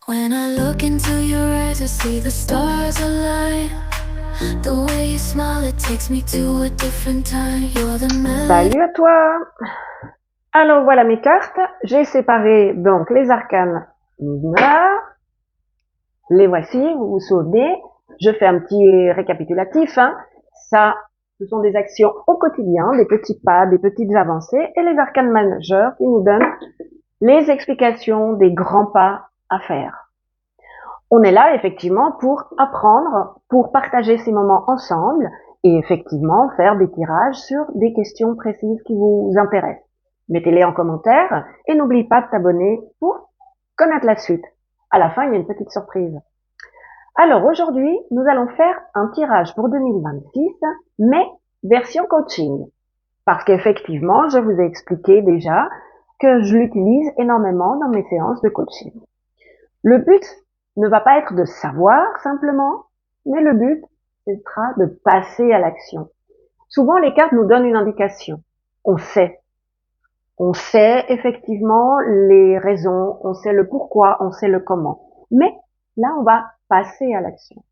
When I look into your eyes, I see the stars align. The way you smile, it takes me to a different time. You're the melody. Salut à toi! Alors voilà mes cartes. J'ai séparé donc les arcanes mineurs. Les voici, vous vous souvenez. Je fais un petit récapitulatif. Ça, ce sont des actions au quotidien, des petits pas, des petites avancées. Et les arcanes majeurs qui nous donnent les explications des grands pas à faire. On est là effectivement pour apprendre, pour partager ces moments ensemble et effectivement faire des tirages sur des questions précises qui vous intéressent. Mettez-les en commentaire et n'oublie pas de t'abonner pour connaître la suite. À la fin, il y a une petite surprise. Alors aujourd'hui, nous allons faire un tirage pour 2026, mais version coaching. Parce qu'effectivement, je vous ai expliqué déjà que je l'utilise énormément dans mes séances de coaching. Le but ne va pas être de savoir simplement, mais le but sera de passer à l'action. Souvent, les cartes nous donnent une indication. On sait. On sait effectivement les raisons, on sait le pourquoi, on sait le comment. Mais là, on va passer à l'action.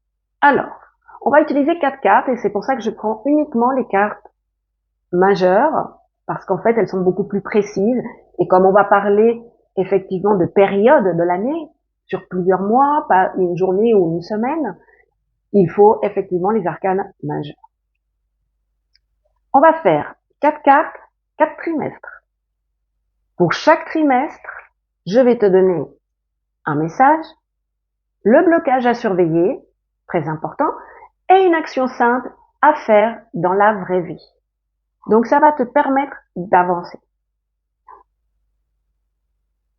Alors, on va utiliser 4 cartes et c'est pour ça que je prends uniquement les cartes majeures parce qu'en fait, elles sont beaucoup plus précises et comme on va parler effectivement de période de l'année, sur plusieurs mois, pas une journée ou une semaine, il faut effectivement les arcanes majeures. On va faire 4 cartes, 4 trimestres. Pour chaque trimestre, je vais te donner un message, le blocage à surveiller, très important, et une action simple à faire dans la vraie vie. Donc ça va te permettre d'avancer.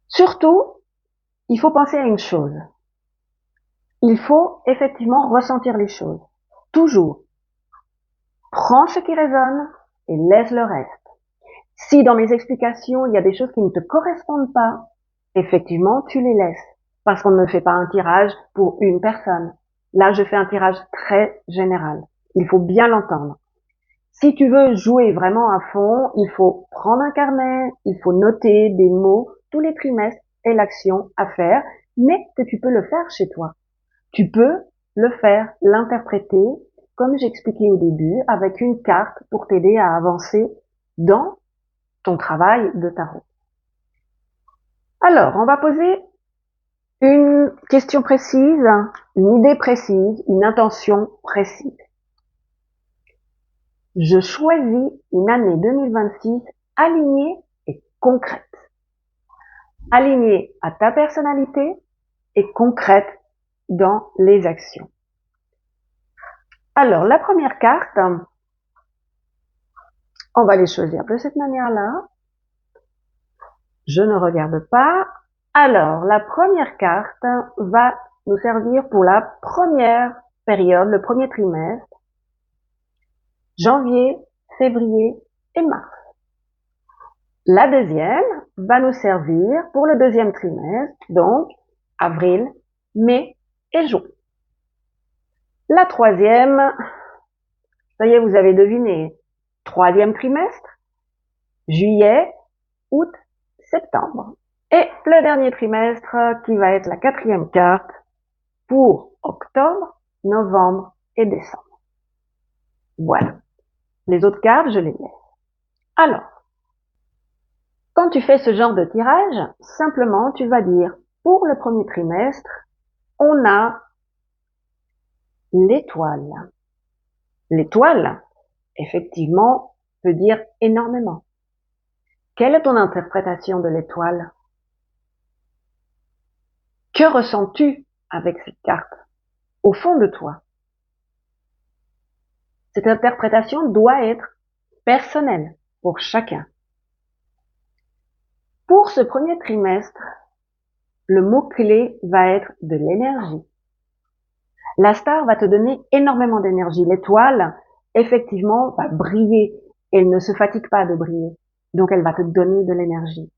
Surtout, il faut penser à une chose. Il faut effectivement ressentir les choses. Toujours. Prends ce qui résonne et laisse le reste. Si dans mes explications, il y a des choses qui ne te correspondent pas, effectivement, tu les laisses. Parce qu'on ne fait pas un tirage pour une personne. Là, je fais un tirage très général. Il faut bien l'entendre. Si tu veux jouer vraiment à fond, il faut prendre un carnet, il faut noter des mots tous les trimestres et l'action à faire, mais que tu peux le faire chez toi. Tu peux le faire, l'interpréter, comme j'expliquais au début, avec une carte pour t'aider à avancer dans ton travail de tarot. Alors, on va poser une question précise, une idée précise, une intention précise. Je choisis une année 2026 alignée et concrète. Alignée à ta personnalité et concrète dans les actions. Alors, la première carte, on va les choisir de cette manière-là. Je ne regarde pas. Alors, la première carte va nous servir pour la première période, le premier trimestre, janvier, février et mars. La deuxième va nous servir pour le deuxième trimestre, donc avril, mai et juin. La troisième, ça y est, vous avez deviné, troisième trimestre, juillet, août, septembre. Et le dernier trimestre qui va être la quatrième carte pour octobre, novembre et décembre. Voilà. Les autres cartes, je les laisse. Alors, quand tu fais ce genre de tirage, simplement tu vas dire, pour le premier trimestre, on a l'étoile. L'étoile, effectivement, peut dire énormément. Quelle est ton interprétation de l'étoile? Que ressens-tu avec cette carte au fond de toi? Cette interprétation doit être personnelle pour chacun. Pour ce premier trimestre, le mot-clé va être de l'énergie. La star va te donner énormément d'énergie. L'étoile, effectivement, va briller. Elle ne se fatigue pas de briller. Donc, elle va te donner de l'énergie.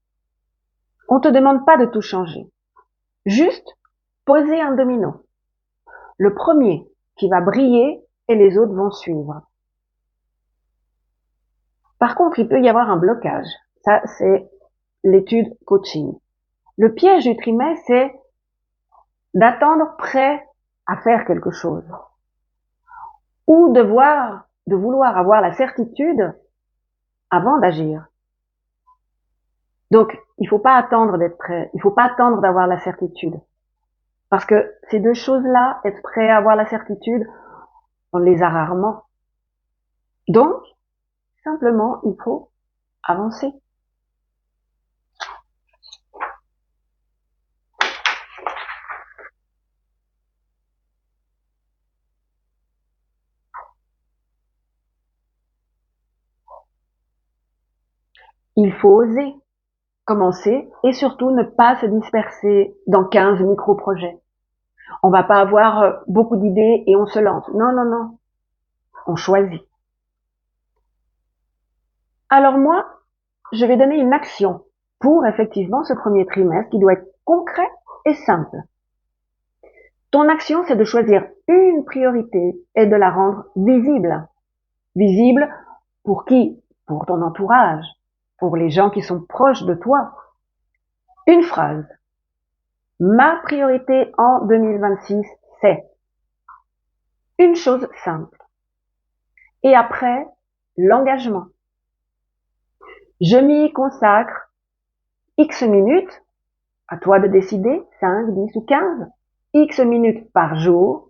On te demande pas de tout changer. Juste poser un domino. Le premier qui va briller et les autres vont suivre. Par contre, il peut y avoir un blocage. Ça, c'est l'étude coaching. Le piège du trimestre, c'est d'attendre prêt à faire quelque chose, ou de vouloir avoir la certitude avant d'agir. Donc, il faut pas attendre d'être prêt, il faut pas attendre d'avoir la certitude. Parce que ces deux choses-là, être prêt à avoir la certitude, on les a rarement. Donc, simplement, il faut avancer. Il faut oser commencer et surtout ne pas se disperser dans 15 micro-projets. On va pas avoir beaucoup d'idées et on se lance. Non, non, non. On choisit. Alors moi, je vais donner une action pour effectivement ce premier trimestre qui doit être concret et simple. Ton action, c'est de choisir une priorité et de la rendre visible. Visible pour qui? Pour ton entourage, pour les gens qui sont proches de toi. Une phrase. Ma priorité en 2026, c'est une chose simple. Et après, l'engagement. Je m'y consacre X minutes, à toi de décider, 5, 10 ou 15, X minutes par jour,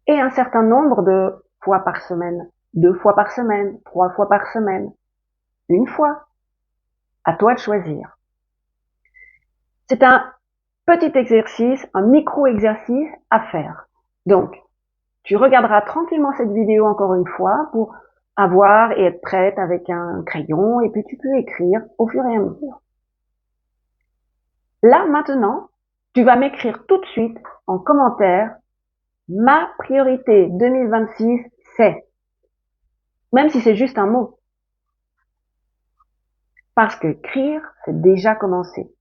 et un certain nombre de fois par semaine, 2 fois par semaine, 3 fois par semaine, une fois. À toi de choisir. C'est un petit exercice, un micro-exercice à faire. Donc, tu regarderas tranquillement cette vidéo encore une fois pour avoir et être prête avec un crayon et puis tu peux écrire au fur et à mesure. Là, maintenant, tu vas m'écrire tout de suite en commentaire ma priorité 2026, c'est. Même si c'est juste un mot. Parce que écrire, c'est déjà commencé.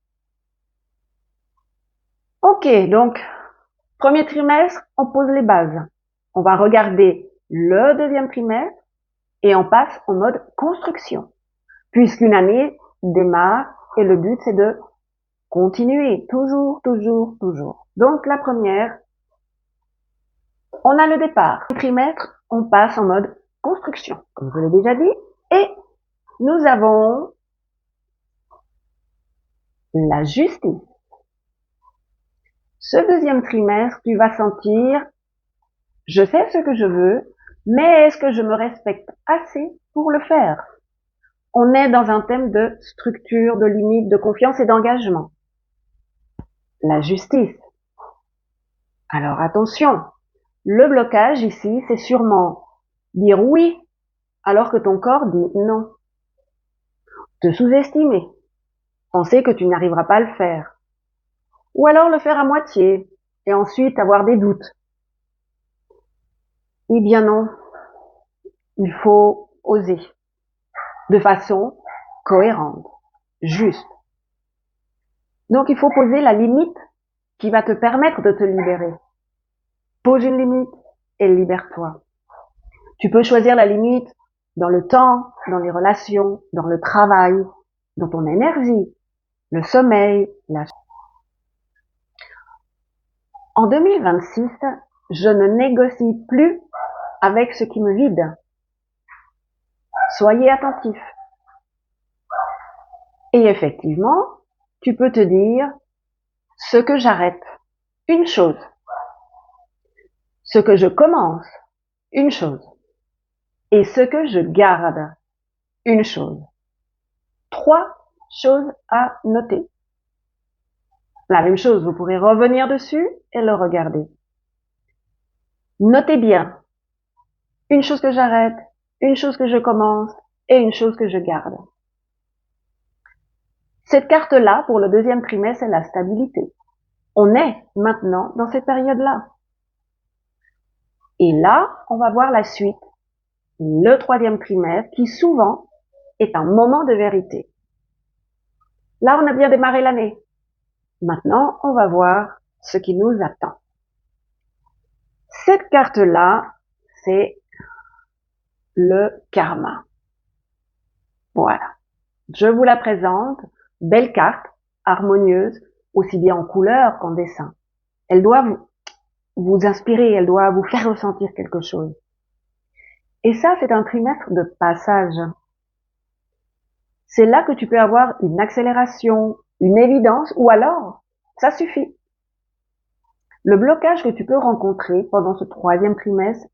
Ok, donc, premier trimestre, on pose les bases. On va regarder le deuxième trimestre et on passe en mode construction. Puisqu'une année démarre et le but c'est de continuer, toujours, toujours, toujours. Donc la première, on a le départ. Le trimestre, on passe en mode construction, comme je l'ai déjà dit, et nous avons la justice. Ce deuxième trimestre, tu vas sentir, je sais ce que je veux, mais est-ce que je me respecte assez pour le faire? On est dans un thème de structure, de limite, de confiance et d'engagement. La justice. Alors attention, le blocage ici, c'est sûrement dire oui alors que ton corps dit non. Te sous-estimer, penser que tu n'arriveras pas à le faire. Ou alors le faire à moitié et ensuite avoir des doutes. Eh bien non, il faut oser de façon cohérente, juste. Donc il faut poser la limite qui va te permettre de te libérer. Pose une limite et libère-toi. Tu peux choisir la limite dans le temps, dans les relations, dans le travail, dans ton énergie, le sommeil, En 2026, je ne négocie plus avec ce qui me vide. Soyez attentifs. Et effectivement, tu peux te dire ce que j'arrête, une chose. Ce que je commence, une chose. Et ce que je garde, une chose. 3 choses à noter. La même chose, vous pourrez revenir dessus et le regarder. Notez bien. Une chose que j'arrête, une chose que je commence et une chose que je garde. Cette carte-là, pour le deuxième trimestre, c'est la stabilité. On est maintenant dans cette période-là. Et là, on va voir la suite, le troisième trimestre, qui souvent est un moment de vérité. Là, on a bien démarré l'année. Maintenant, on va voir ce qui nous attend. Cette carte-là, c'est le karma. Voilà. Je vous la présente. Belle carte, harmonieuse, aussi bien en couleur qu'en dessin. Elle doit vous inspirer, elle doit vous faire ressentir quelque chose. Et ça, c'est un trimestre de passage. C'est là que tu peux avoir une accélération, une évidence, ou alors, ça suffit. Le blocage que tu peux rencontrer pendant ce troisième trimestre,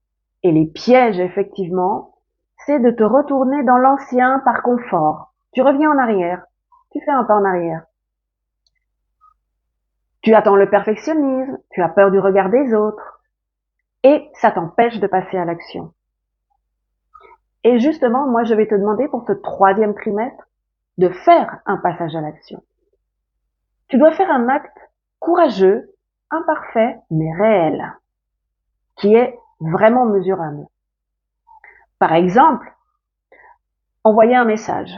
et les pièges effectivement, c'est de te retourner dans l'ancien par confort. Tu reviens en arrière, tu fais un pas en arrière. Tu attends le perfectionnisme, tu as peur du regard des autres, et ça t'empêche de passer à l'action. Et justement, moi, je vais te demander pour ce troisième trimestre de faire un passage à l'action. Tu dois faire un acte courageux, imparfait, mais réel, qui est vraiment mesurable. Par exemple, envoyer un message,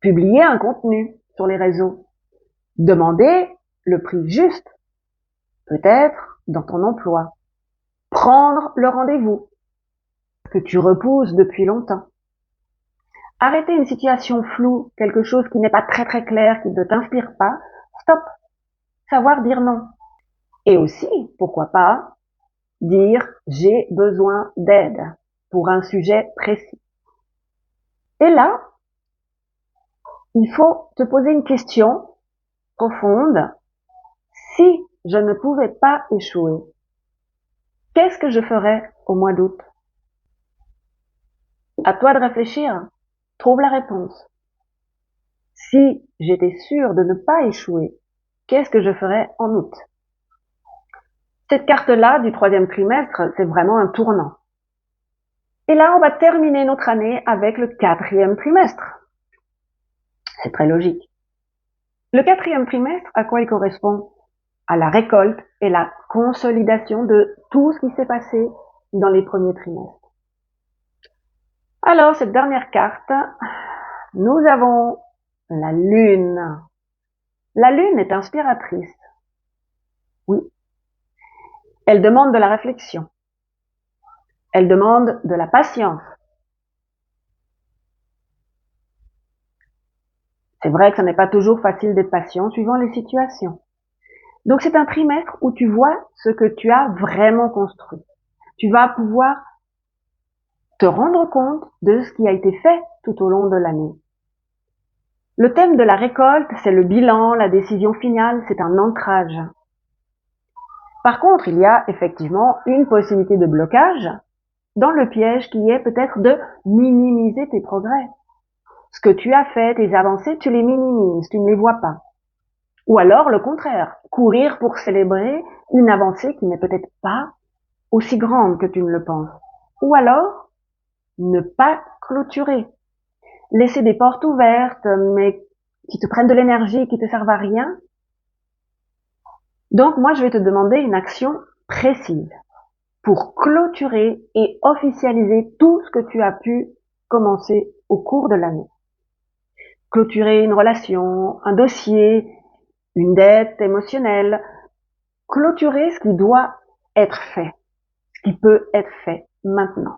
publier un contenu sur les réseaux, demander le prix juste, peut-être dans ton emploi, prendre le rendez-vous que tu repousses depuis longtemps. Arrêter une situation floue, quelque chose qui n'est pas très très clair, qui ne t'inspire pas, stop. Savoir dire non. Et aussi, pourquoi pas, dire j'ai besoin d'aide pour un sujet précis. Et là, il faut te poser une question profonde. Si je ne pouvais pas échouer, qu'est-ce que je ferais au mois d'août? À toi de réfléchir. Trouve la réponse. Si j'étais sûre de ne pas échouer, qu'est-ce que je ferais en août? Cette carte-là du troisième trimestre, c'est vraiment un tournant. Et là, on va terminer notre année avec le quatrième trimestre. C'est très logique. Le quatrième trimestre, à quoi il correspond? À la récolte et la consolidation de tout ce qui s'est passé dans les premiers trimestres. Alors, cette dernière carte, nous avons la Lune. La Lune est inspiratrice. Oui. Elle demande de la réflexion. Elle demande de la patience. C'est vrai que ce n'est pas toujours facile d'être patient suivant les situations. Donc c'est un trimestre où tu vois ce que tu as vraiment construit. Tu vas pouvoir te rendre compte de ce qui a été fait tout au long de l'année. Le thème de la récolte, c'est le bilan, la décision finale, c'est un ancrage. Par contre, il y a effectivement une possibilité de blocage dans le piège qui est peut-être de minimiser tes progrès. Ce que tu as fait, tes avancées, tu les minimises, tu ne les vois pas. Ou alors le contraire, courir pour célébrer une avancée qui n'est peut-être pas aussi grande que tu ne le penses. Ou alors, ne pas clôturer. Laisser des portes ouvertes, mais qui te prennent de l'énergie, qui te servent à rien. Donc moi, je vais te demander une action précise pour clôturer et officialiser tout ce que tu as pu commencer au cours de l'année. Clôturer une relation, un dossier, une dette émotionnelle. Clôturer ce qui doit être fait, ce qui peut être fait maintenant.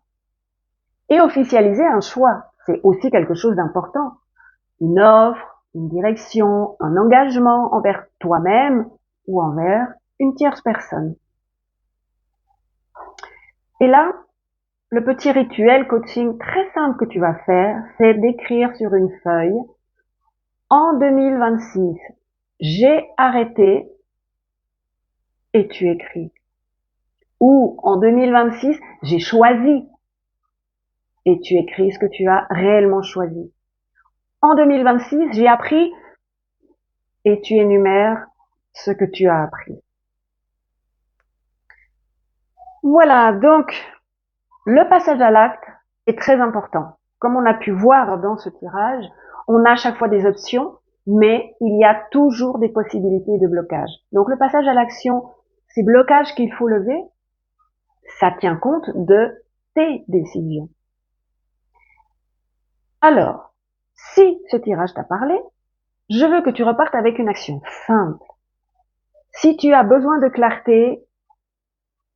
Et officialiser un choix, c'est aussi quelque chose d'important. Une offre, une direction, un engagement envers toi-même ou envers une tierce personne. Et là, le petit rituel coaching très simple que tu vas faire, c'est d'écrire sur une feuille en 2026, j'ai arrêté et tu écris. Ou en 2026, j'ai choisi et tu écris ce que tu as réellement choisi. En 2026, j'ai appris et tu énumères ce que tu as appris. Voilà, donc le passage à l'acte est très important. Comme on a pu voir dans ce tirage, on a à chaque fois des options, mais il y a toujours des possibilités de blocage. Donc le passage à l'action, ces blocages qu'il faut lever, ça tient compte de tes décisions. Alors, si ce tirage t'a parlé, je veux que tu repartes avec une action simple. Si tu as besoin de clarté,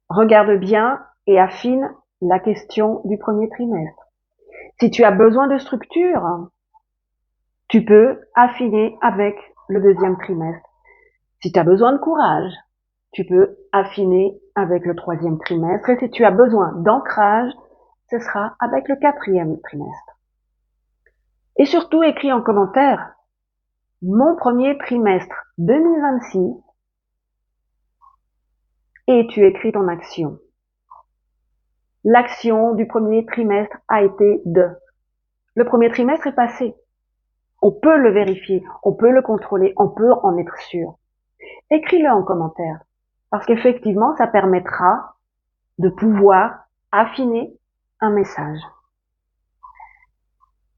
regarde bien et affine la question du premier trimestre. Si tu as besoin de structure, tu peux affiner avec le deuxième trimestre. Si tu as besoin de courage, tu peux affiner avec le 3e trimestre. Et si tu as besoin d'ancrage, ce sera avec le 4e trimestre. Et surtout, écris en commentaire mon premier trimestre 2026 et tu écris ton action. L'action du premier trimestre a été de. Le premier trimestre est passé. On peut le vérifier, on peut le contrôler, on peut en être sûr. Écris-le en commentaire, parce qu'effectivement, ça permettra de pouvoir affiner un message.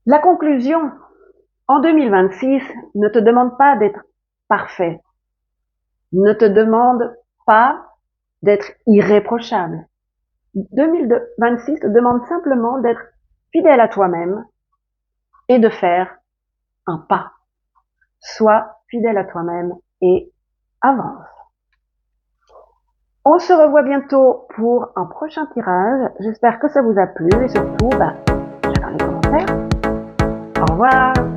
La conclusion, en 2026, ne te demande pas d'être parfait. Ne te demande pas d'être irréprochable. 2026 te demande simplement d'être fidèle à toi-même et de faire un pas. Sois fidèle à toi-même et avance. On se revoit bientôt pour un prochain tirage. J'espère que ça vous a plu et surtout, j'attends les commentaires. Au revoir.